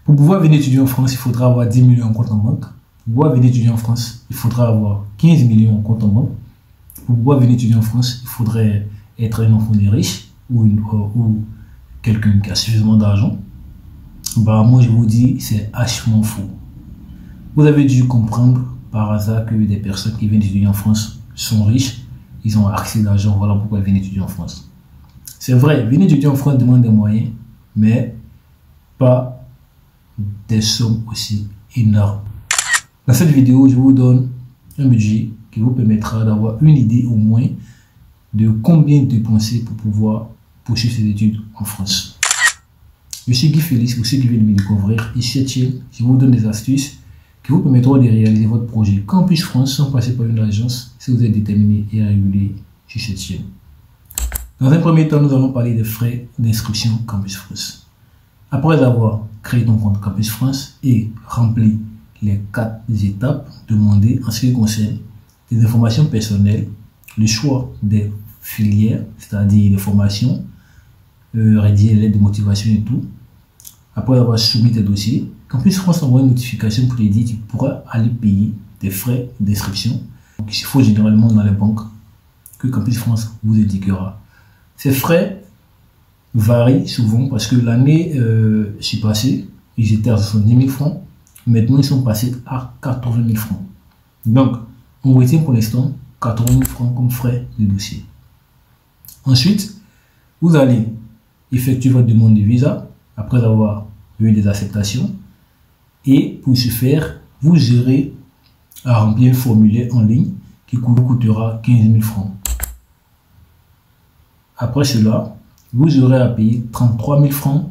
Pour pouvoir venir étudier en France, il faudra avoir 10 millions en compte en banque. Pour pouvoir venir étudier en France, il faudra avoir 15 millions en compte en banque. Pour pouvoir venir étudier en France, il faudrait être un enfant des riches ou quelqu'un qui a suffisamment d'argent. Bah, moi, je vous dis, c'est hachement faux. Vous avez dû comprendre par hasard que des personnes qui viennent étudier en France sont riches, ils ont accès à l'argent, voilà pourquoi ils viennent étudier en France. C'est vrai, venir étudier en France demande des moyens, mais pas des sommes aussi énormes. Dans cette vidéo, je vous donne un budget qui vous permettra d'avoir une idée au moins de combien dépenser pour pouvoir poursuivre ses études en France. Je suis Guy Félix, pour ceux qui viennent me découvrir. Ici, je vous donne des astuces qui vous permettront de réaliser votre projet Campus France sans passer par une agence si vous êtes déterminé et régulier sur cette chaîne. Dans un premier temps, nous allons parler des frais d'inscription Campus France. Après avoir créé ton compte Campus France et rempli les 4 étapes demandées en ce qui concerne les informations personnelles, le choix des filières, c'est-à-dire les formations, rédiger les lettres de motivation et tout. Après avoir soumis tes dossiers, Campus France envoie une notification pour te dire que tu pourras aller payer des frais d'inscription qu'il faut généralement dans les banques que Campus France vous indiquera. Ces frais varient souvent parce que l'année passée, ils étaient à 70 000 francs. Maintenant, ils sont passés à 80 000 francs. Donc, on retient pour l'instant 80 000 francs comme frais de dossier. Ensuite, vous allez effectuer votre demande de visa après avoir eu des acceptations. Et pour ce faire, vous aurez à remplir un formulaire en ligne qui vous coûtera 15 000 francs. Après cela, vous aurez à payer 33 000 francs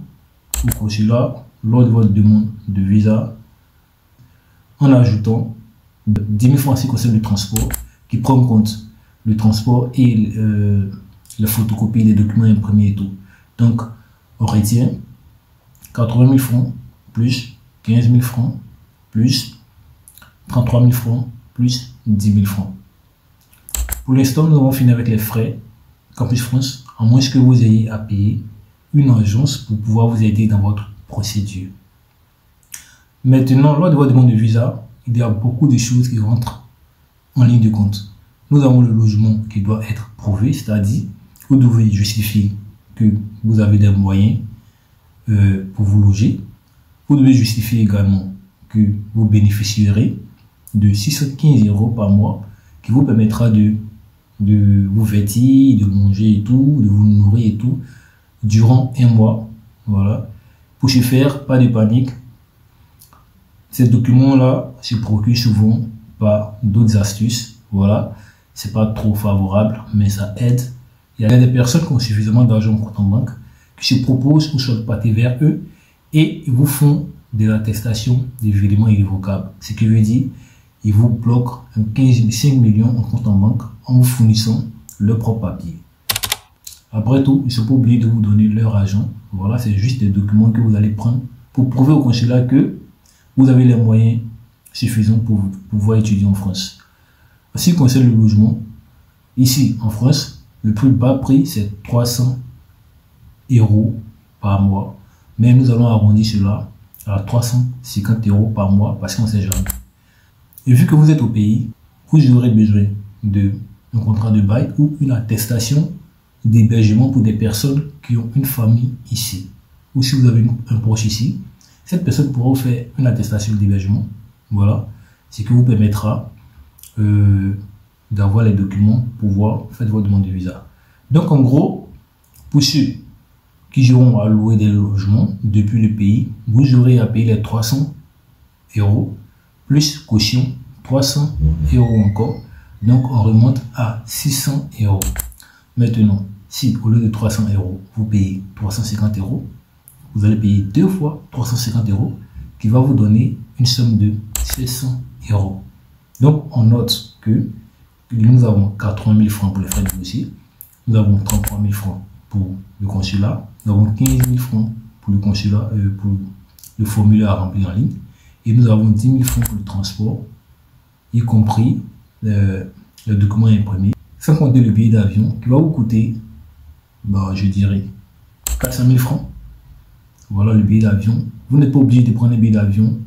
au consulat lors de votre demande de visa, en ajoutant 10 000 francs qui concerne le transport, qui prend en compte le transport et la photocopie des documents imprimés et tout. Donc, on retient 80 000 francs plus 15 000 francs plus 33 000 francs plus 10 000 francs. Pour l'instant, nous avons fini avec les frais Campus France, à moins que vous ayez à payer une agence pour pouvoir vous aider dans votre procédure. Maintenant, lors de votre demande de visa, il y a beaucoup de choses qui rentrent en ligne de compte. Nous avons le logement qui doit être prouvé, c'est-à-dire vous devez justifier que vous avez des moyens pour vous loger. Vous devez justifier également que vous bénéficierez de 615 € par mois qui vous permettra de vous vêtir, de manger et tout, de vous nourrir et tout durant un mois. Voilà. Pour ce faire, pas de panique. Ces documents-là se procurent souvent par d'autres astuces. Voilà. C'est pas trop favorable, mais ça aide. Il y a des personnes qui ont suffisamment d'argent en compte en banque qui se proposent ou sont partis vers eux et ils vous font des attestations de virements irrévocables. Ce qui veut dire ils vous bloquent 5 millions en compte en banque en vous fournissant leur propre papier. Après tout, ils ne sont pas obligés de vous donner leur argent. Voilà, c'est juste des documents que vous allez prendre pour prouver au consulat que vous avez les moyens suffisants pour pouvoir étudier en France. En ce qui concerne le logement, ici en France, le plus bas prix c'est 300 € par mois. Mais nous allons arrondir cela à 350 € par mois parce qu'on ne sait jamais. Et vu que vous êtes au pays, vous aurez besoin d'un contrat de bail ou une attestation d'hébergement pour des personnes qui ont une famille ici. Ou si vous avez un proche ici, cette personne pourra vous faire une attestation d'hébergement. Voilà, ce qui vous permettra d'avoir les documents pour pouvoir faire votre demande de visa. Donc en gros, pour ceux qui auront à louer des logements depuis le pays, vous aurez à payer les 300 € plus caution 300 € encore. Donc on remonte à 600 €. Maintenant, si au lieu de 300 €, vous payez 350 €, vous allez payer 2 fois 350 € qui va vous donner une somme de 700 €. Donc on note que nous avons 80 000 francs pour les frais de dossier, nous avons 33 000 francs pour le consulat, nous avons 15 000 francs pour le consulat, pour le formulaire à remplir en ligne, et nous avons 10 000 francs pour le transport, y compris le document imprimé, sans compter le billet d'avion qui va vous coûter, je dirais, 400 000 francs. Voilà le billet d'avion Vous n'êtes pas obligé de prendre un billet d'avion,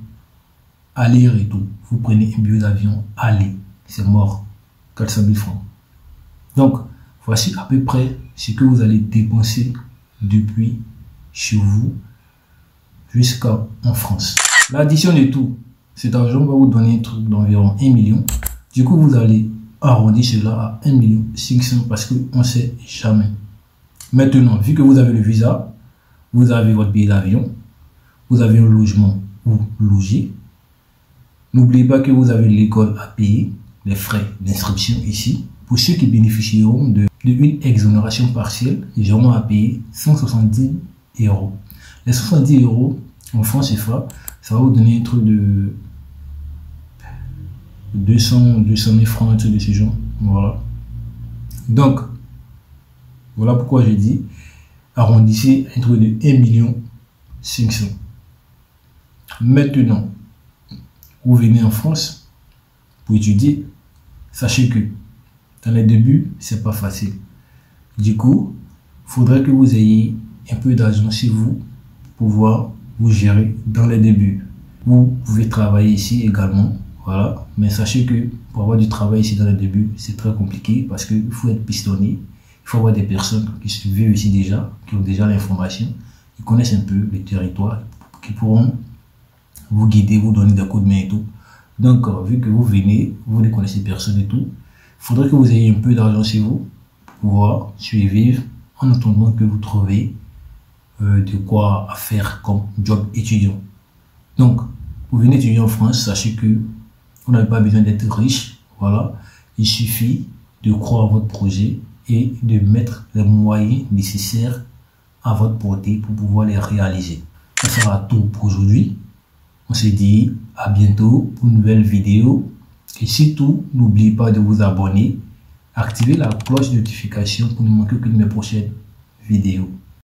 aller et retour. Vous prenez un billet d'avion, aller. C'est mort. 400 000 francs. Donc, voici à peu près ce que vous allez dépenser depuis chez vous jusqu'en France. L'addition de tout, cet argent va vous donner un truc d'environ 1 million. Du coup, vous allez arrondir cela à 1 500 000 parce qu'on ne sait jamais. Maintenant, vu que vous avez le visa, vous avez votre billet d'avion, vous avez un logement où loger. N'oubliez pas que vous avez l'école à payer, les frais d'inscription ici. Pour ceux qui bénéficieront d'une exonération partielle, ils auront à payer 170 €. Les 70 € en francs CFA, ça va vous donner un truc de 200 000 francs, un truc de ce genre. Voilà. Donc, voilà pourquoi j'ai dit arrondissez un truc de 1 500 000. Maintenant, vous venez en France pour étudier, sachez que dans les débuts, c'est pas facile. Du coup, il faudrait que vous ayez un peu d'argent chez vous pour pouvoir vous gérer dans les débuts. Vous pouvez travailler ici également, voilà. Mais sachez que pour avoir du travail ici dans les débuts, c'est très compliqué parce qu'il faut être pistonné. Il faut avoir des personnes qui vivent ici déjà, qui ont déjà l'information, qui connaissent un peu le territoire, qui pourront vous guider, vous donner des coups de main et tout. Donc, vu que vous venez, vous ne connaissez personne et tout, il faudrait que vous ayez un peu d'argent chez vous pour pouvoir survivre en attendant que vous trouvez de quoi faire comme job étudiant. Donc, vous venez étudier en France, sachez que vous n'avez pas besoin d'être riche. Voilà, il suffit de croire en votre projet et de mettre les moyens nécessaires à votre portée pour pouvoir les réaliser. Ça sera tout pour aujourd'hui. On se dit à bientôt pour une nouvelle vidéo. Et surtout, n'oubliez pas de vous abonner, activer la cloche de notification pour ne manquer aucune de mes prochaines vidéos.